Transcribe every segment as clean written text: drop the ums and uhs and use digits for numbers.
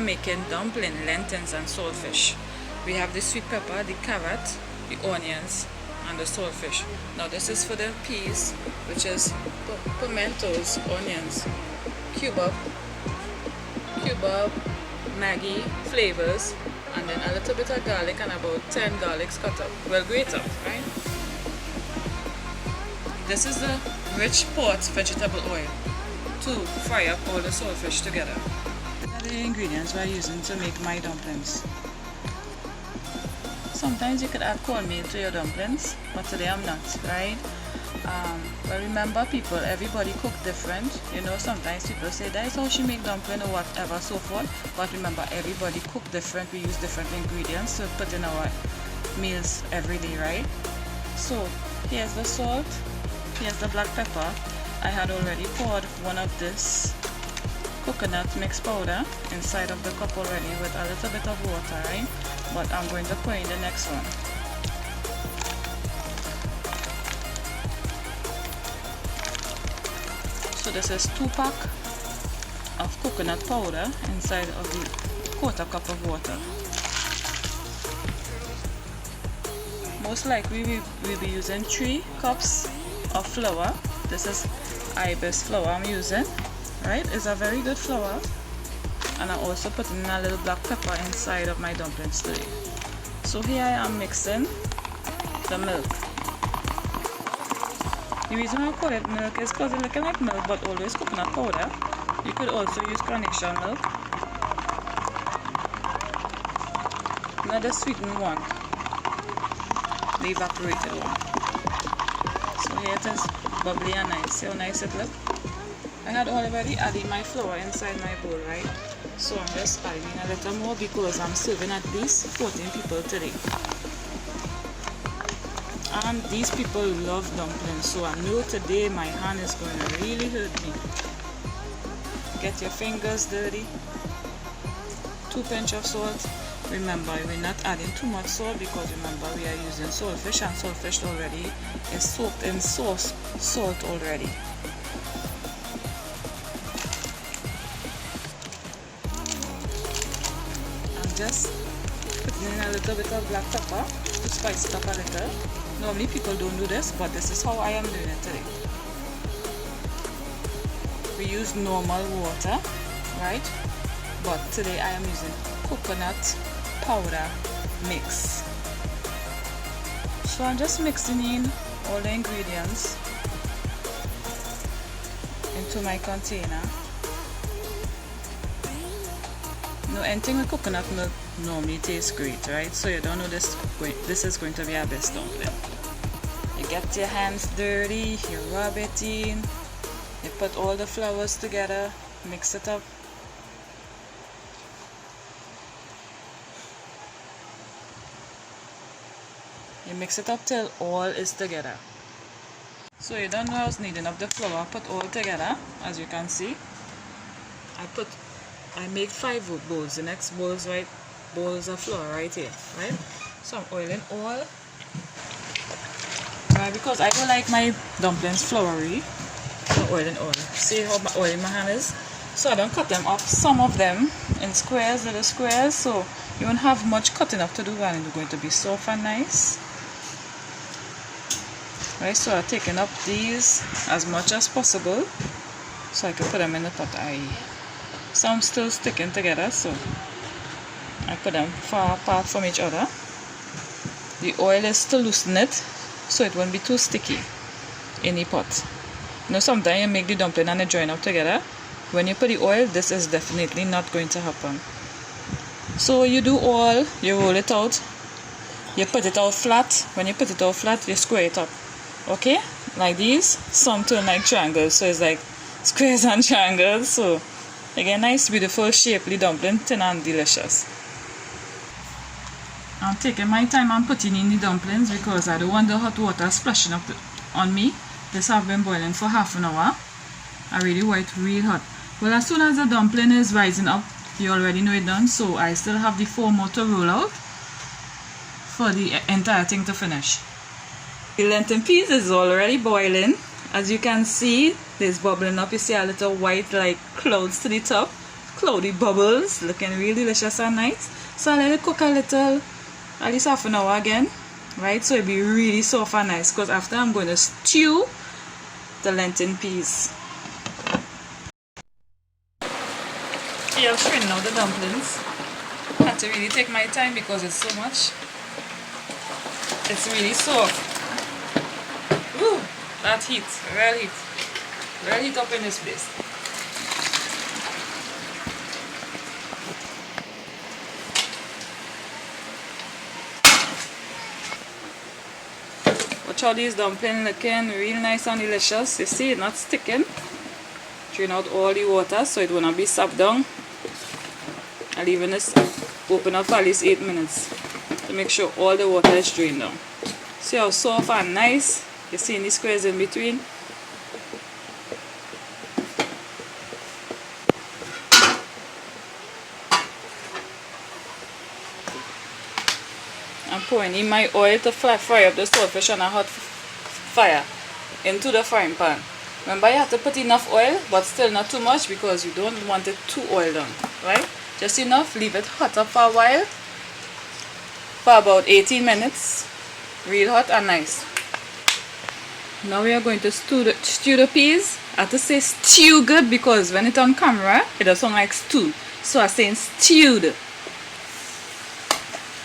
making dumpling, lentils and saltfish. We have the sweet pepper, the carrot, the onions and the saltfish. Now this is for the peas, which is pimentos, onions, cube up, Maggi flavors, and then a little bit of garlic and about 10 garlics cut up, well grate up, right? This is the rich pot vegetable oil to fry up all the saltfish together. These are the ingredients we're using to make my dumplings. Sometimes you could add cornmeal to your dumplings, but today I'm not, right? But remember people, everybody cook different. You know, sometimes people say that's how she make dumpling or whatever, so forth. But remember, everybody cook different. We use different ingredients to put in our meals every day, right? So here's the salt, here's the black pepper. I had already poured one of this coconut mix powder inside of the cup already with a little bit of water, right? But I'm going to pour in the next one. So this is 2 pack of coconut powder inside of the 1/4 cup of water. Most likely we'll be using 3 cups of flour. This is ibis flour I'm using, right? It's a very good flour. And I'm also putting a little black pepper inside of my dumplings today. So here I am mixing the milk. The reason I call it milk is because it's looking like milk but always coconut powder. You could also use carnation milk. Not the sweetened one, the evaporated one. So here it is, bubbly and nice. See how nice it looks? I had already added my flour inside my bowl, right? So I'm just adding a little more because I'm serving at least 14 people today. And these people love dumplings, so I know today my hand is going to really hurt me. Get your fingers dirty. 2 pinch of salt. Remember, we're not adding too much salt because remember we are using saltfish, and saltfish already is soaked in salt already. I'm just putting in a little bit of black pepper to spice it up a little. Normally people don't do this, but this is how I am doing it today. We use normal water, right? But today I am using coconut powder mix. So I'm just mixing in all the ingredients into my container. No, anything with coconut milk normally tastes great, right? So you don't know this is going to be our best dumpling. You get your hands dirty, you rub it in, you put all the flours together, mix it up. You mix it up till all is together. So you don't know I was kneading up the flour, put all together, as you can see. I made 5 bowls. The next bowls of flour right here, right? So I'm oiling all. Right, because I don't like my dumplings floury. So oiling all. See how oily my hand is? So I don't cut them up. Some of them in squares, little squares, so you won't have much cutting up to do and it's going to be soft and nice. Right, so I'm taking up these as much as possible so I can put them in the pot. Some still sticking together, so I put them far apart from each other. The oil is to loosen it so it won't be too sticky in the pot. You know, sometimes you make the dumpling and they join up together. When you put the oil, this is definitely not going to happen. So you do all, you roll it out, you put it out flat. When you put it out flat, you square it up. Okay, like these. Some turn like triangles, so it's like squares and triangles. So again, nice, beautiful, shapely dumpling, thin and delicious. I'm taking my time and putting in the dumplings because I don't want the hot water splashing up on me. This have been boiling for half an hour. I really want it real hot. Well, as soon as the dumpling is rising up, you already know it done. So I still have the 4 more to roll out for the entire thing to finish. The lentil peas is already boiling. As you can see, there's bubbling up. You see a little white like clouds to the top. cloudy bubbles, looking really delicious and nice. So I'll let it cook a little, at least half an hour again, right? So it'll be really soft and nice, because after I'm going to stew the lentil peas. Here I'll strain out the dumplings. I have to really take my time because it's so much. It's really soft. Ooh, that heat, real heat up in this place. Watch how these dumplings looking real nice and delicious. You see it not sticking. Drain out all the water so it will not be sapped down. I'll leave this open up for at least 8 minutes to make sure all the water is drained down. See how soft and nice. You see the squares in between. I'm pouring in my oil to fry up the saltfish on a hot fire into the frying pan. Remember, you have to put enough oil, but still not too much because you don't want it too oiled down, right? Just enough. Leave it hot up for a while, for about 18 minutes, real hot and nice. Now we are going to stew the peas. I have to say stew good because when it's on camera, it does sound like stew. So I'm saying stewed.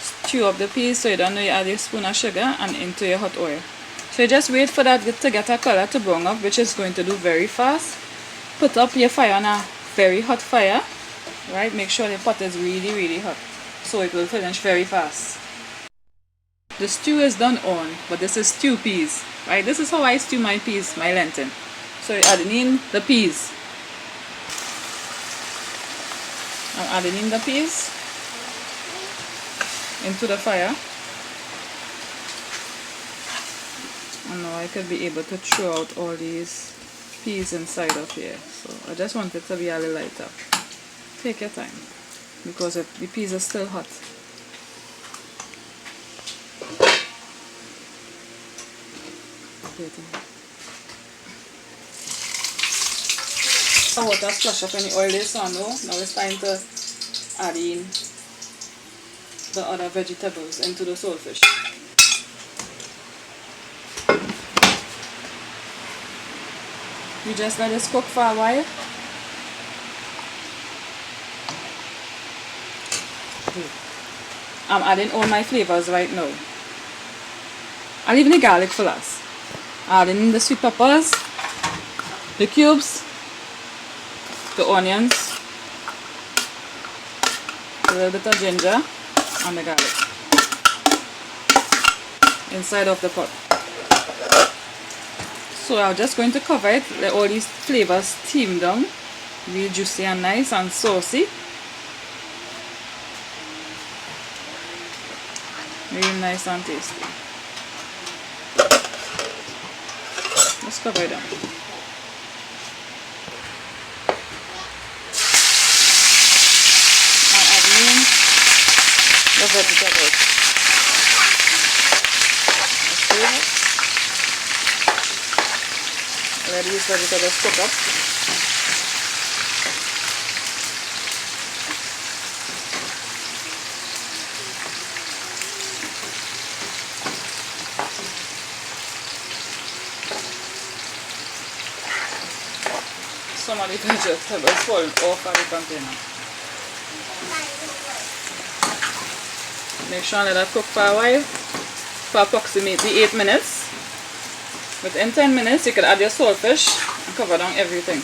Stew up the peas so you don't know you add your spoon of sugar and into your hot oil. So you just wait for that to get a color to brown up, which is going to do very fast. Put up your fire on a very hot fire, right? Make sure the pot is really hot so it will finish very fast. The stew is done on, but this is stew peas, right? This is how I stew my peas, my lentil. So you're adding in the peas. I'm adding in the peas into the fire. And now I could be able to throw out all these peas inside of here. So I just want it to be a little lighter. Take your time because the peas are still hot. The water splash up in the oil is on now. Now it's time to add in the other vegetables into the saltfish. You just let this cook for a while. I'm adding all my flavors right now. I'm leaving the garlic for last. Adding in the sweet peppers, the cubes, the onions, a little bit of ginger, and the garlic inside of the pot. So I'm just going to cover it, let all these flavors steam down, real juicy and nice and saucy. Real nice and tasty. Let's cover it down. And add in the vegetables. Let these vegetables cook up. Some of the vegetables fall off of the container. Make sure and let that cook for a while, for approximately 8 minutes. Within 10 minutes, you can add your saltfish and cover down everything.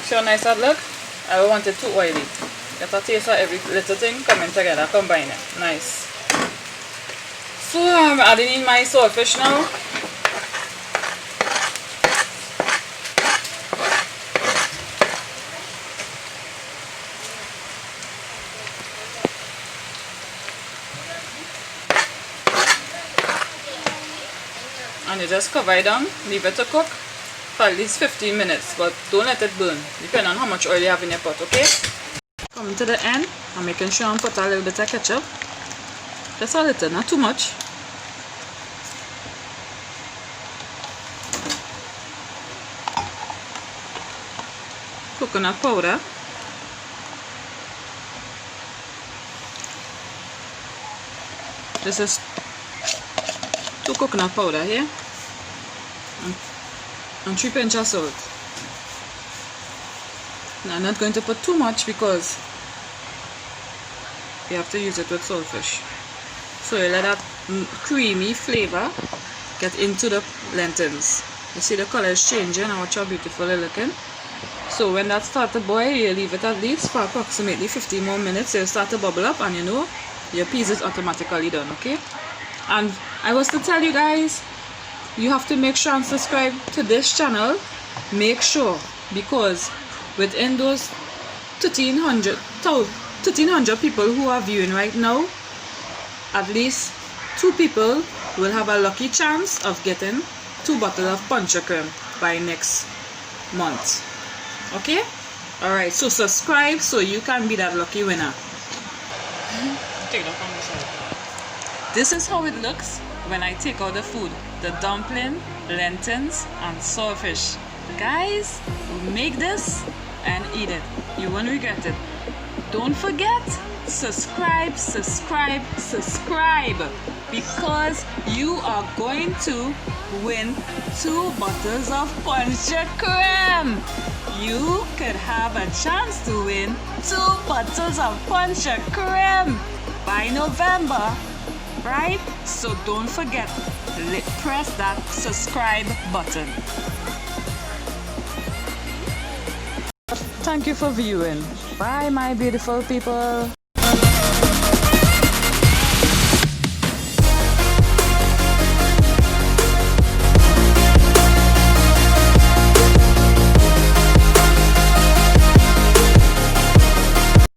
See how nice that look? I don't want it too oily. Get a taste of every little thing coming together, combine it. Nice. So I'm adding in my saltfish now. And you just cover it down, leave it to cook for at least 15 minutes, but don't let it burn, depending on how much oil you have in your pot, okay? Coming to the end, I'm making sure I put a little bit of ketchup, just a little, not too much. Coconut powder, This is 2 coconut powder here and 3 pinch of salt. Now I'm not going to put too much because you have to use it with saltfish. So you let that creamy flavor get into the lentils. You see the color is changing and watch how beautiful it's looking. So when that starts to boil, you leave it at least for approximately 15 more minutes. So you start to bubble up and you know your peas is automatically done, okay? And I was to tell you guys, you have to make sure and subscribe to this channel. Make sure, because within those 1,300 people who are viewing right now, at least 2 people will have a lucky chance of getting 2 bottles of puncher cream by next month. Okay? Alright, so subscribe so you can be that lucky winner. Take that from the side. This is how it looks when I take out the food. The dumpling, lentils, and saltfish. Guys, make this and eat it. You won't regret it. Don't forget, subscribe, subscribe, subscribe, because you are going to win 2 bottles of puncher cream. You could have a chance to win 2 bottles of puncher cream by November, right? So don't forget, press that subscribe button. Thank you for viewing. Bye, my beautiful people.